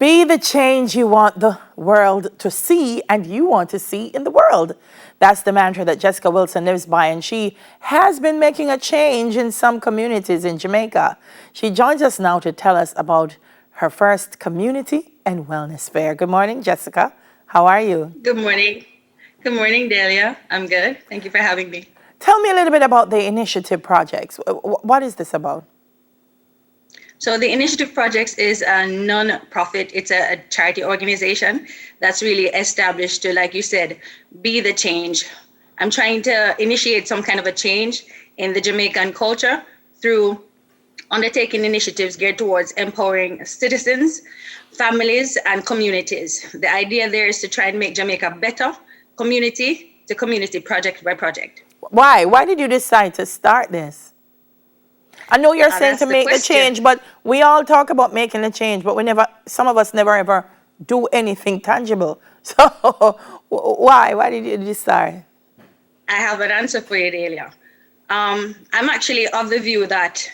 Be the change you want the world to see and you want to see in the world. That's the mantra that Jessica Wilson lives by, and she has been making a change in some communities in Jamaica. She joins us now to tell us about her first community and wellness fair. Good morning, Jessica. How are you? Good morning. Good morning, Delia. I'm good. Thank you for having me. Tell me a little bit about the initiative projects. What is this about? So the Initiative Projects is a non-profit, it's a charity organization that's really established to, like you said, be the change. I'm trying to initiate some kind of a change in the Jamaican culture through undertaking initiatives geared towards empowering citizens, families, and communities. The idea there is to try and make Jamaica better, community to community, project by project. Why? Why did you decide to start this? I know you're saying That's to the make the question. change, but we all talk about making the change, but some of us never ever do anything tangible. So why? Why did you decide? I have an answer for you, Delia. I'm actually of the view that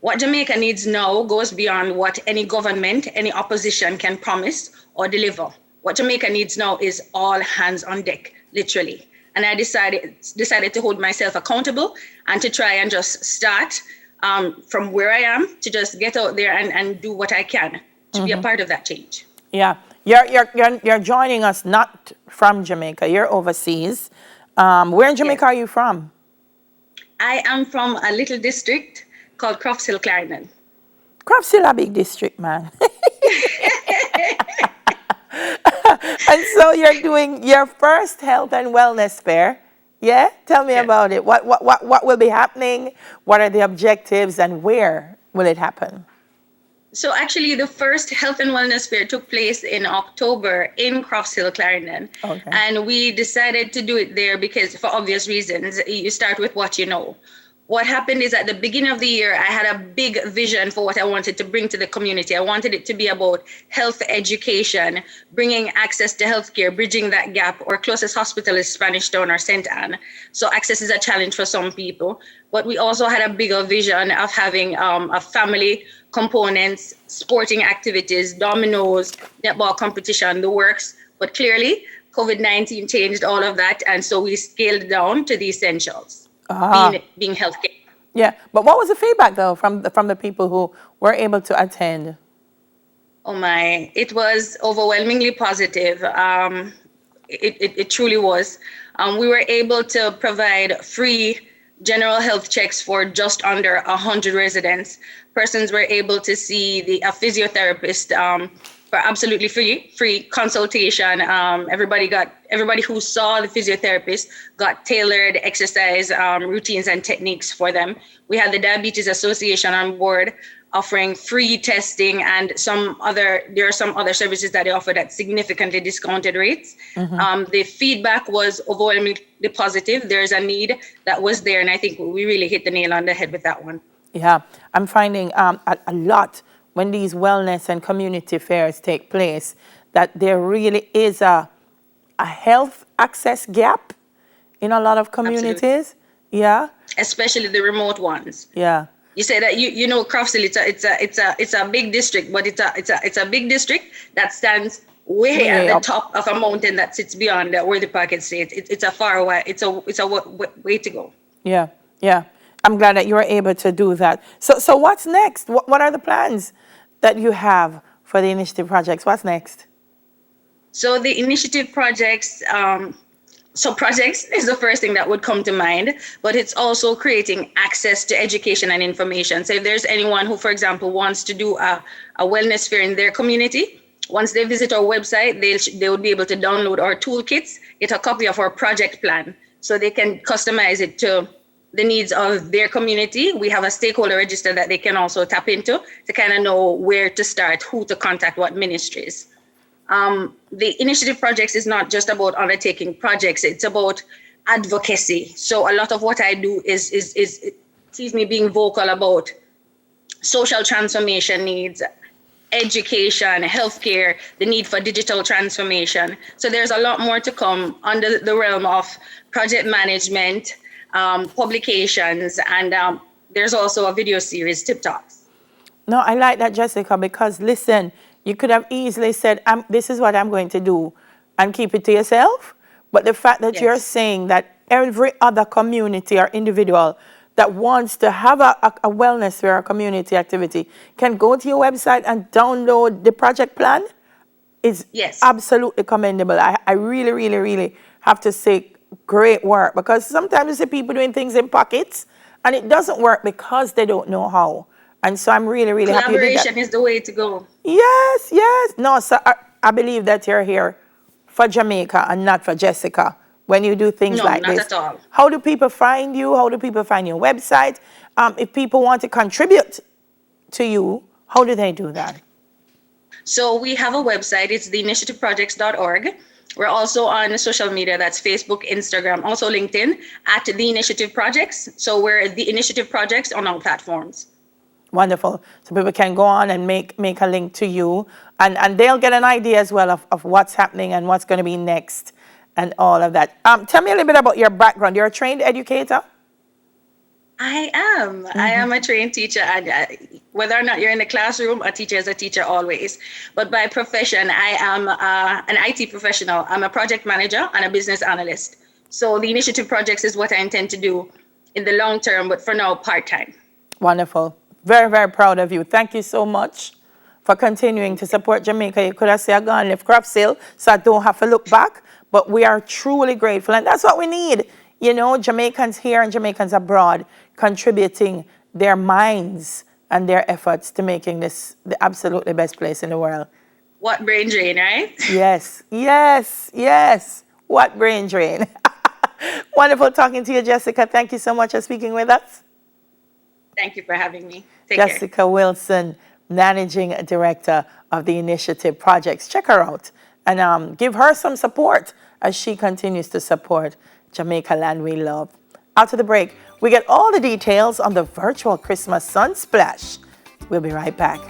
what Jamaica needs now goes beyond what any government, any opposition can promise or deliver. What Jamaica needs now is all hands on deck, literally. And I decided to hold myself accountable and to try and just start from where I am to just get out there and do what I can to be a part of that change. Yeah, you're joining us not from Jamaica. You're overseas. Where in Yes. Jamaica are you from? I am from a little district called Crofts Hill, Clarendon. Crofts still a big district, man. And so you're doing your first health and wellness fair. Yeah? Tell me Yeah. about it. What will be happening? What are the objectives and where will it happen? So actually, the first health and wellness fair took place in October in Crofts Hill, Clarendon. Okay. And we decided to do it there because, for obvious reasons, you start with what you know. What happened is at the beginning of the year, I had a big vision for what I wanted to bring to the community. I wanted it to be about health education, bringing access to healthcare, bridging that gap. Our closest hospital is Spanish Town or St. Anne. So access is a challenge for some people. But we also had a bigger vision of having a family components, sporting activities, dominoes, netball competition, the works. But clearly, COVID-19 changed all of that. And so we scaled down to the essentials. Being healthcare. Yeah, but what was the feedback though from the people who were able to attend? Oh my, it was overwhelmingly positive. It truly was. We were able to provide free general health checks for just under 100 residents. Persons were able to see a physiotherapist for absolutely free consultation. Everybody who saw the physiotherapist got tailored exercise routines and techniques for them. We had the Diabetes Association on board offering free testing and there are some other services that they offered at significantly discounted rates. The feedback was overwhelmingly positive. There's a need that was there, and I think we really hit the nail on the head with that one. Yeah, I'm finding a lot when these wellness and community fairs take place that there really is a health access gap in a lot of communities. Absolutely. Yeah. Especially the remote ones. Yeah. You say that you know Crofts Hill, it's a big district, but it's a big district that stands way at the top of a mountain that sits beyond where the park is. It's a far away. It's a way to go. Yeah. Yeah. I'm glad that you were able to do that. So what's next? What are the plans that you have for the initiative projects? What's next? So the initiative projects. Projects is the first thing that would come to mind, but it's also creating access to education and information. So if there's anyone who, for example, wants to do a wellness fair in their community, once they visit our website, they would be able to download our toolkits, get a copy of our project plan, so they can customize it to the needs of their community. We have a stakeholder register that they can also tap into to kind of know where to start, who to contact, what ministries. The initiative projects is not just about undertaking projects, it's about advocacy. So a lot of what I do is being vocal about social transformation needs, education, healthcare, the need for digital transformation. So there's a lot more to come under the realm of project management, publications, and there's also a video series, Tip Talks. No, I like that, Jessica, because listen, You could have easily said, this is what I'm going to do, and keep it to yourself. But the fact that you're Yes. saying that every other community or individual that wants to have a wellness fair or community activity can go to your website and download the project plan is Yes. absolutely commendable. I really, really, really have to say great work, because sometimes you see people doing things in pockets and it doesn't work because they don't know how. And so I'm really, really happy you did that. Collaboration is the way to go. Yes, yes. No, so I believe that you're here for Jamaica and not for Jessica when you do things No, like not this. at all. How do people find you? How do people find your website? If people want to contribute to you, how do they do that? So we have a website. It's theinitiativeprojects.org. We're also on social media. That's Facebook, Instagram, also LinkedIn at The Initiative Projects. So we're The Initiative Projects on all platforms. Wonderful. So people can go on and make a link to you, and they'll get an idea as well of what's happening and what's going to be next and all of that. Tell me a little bit about your background. You're a trained educator? I am. I am a trained teacher. And whether or not you're in the classroom, a teacher is a teacher always. But by profession, I am an IT professional. I'm a project manager and a business analyst. So the initiative projects is what I intend to do in the long term, but for now, part-time. Wonderful. Very, very proud of you. Thank you so much for continuing to support Jamaica. You could have said, I gone left crop sale, so I don't have to look back. But we are truly grateful. And that's what we need. You know, Jamaicans here and Jamaicans abroad contributing their minds and their efforts to making this the absolutely best place in the world. What brain drain, right? Yes, yes, yes. What brain drain. Wonderful talking to you, Jessica. Thank you so much for speaking with us. Thank you for having me. Take care. Jessica Wilson, Managing Director of the Initiative Projects. Check her out and give her some support as she continues to support Jamaica land we love. After the break, we get all the details on the virtual Christmas Sunsplash. We'll be right back.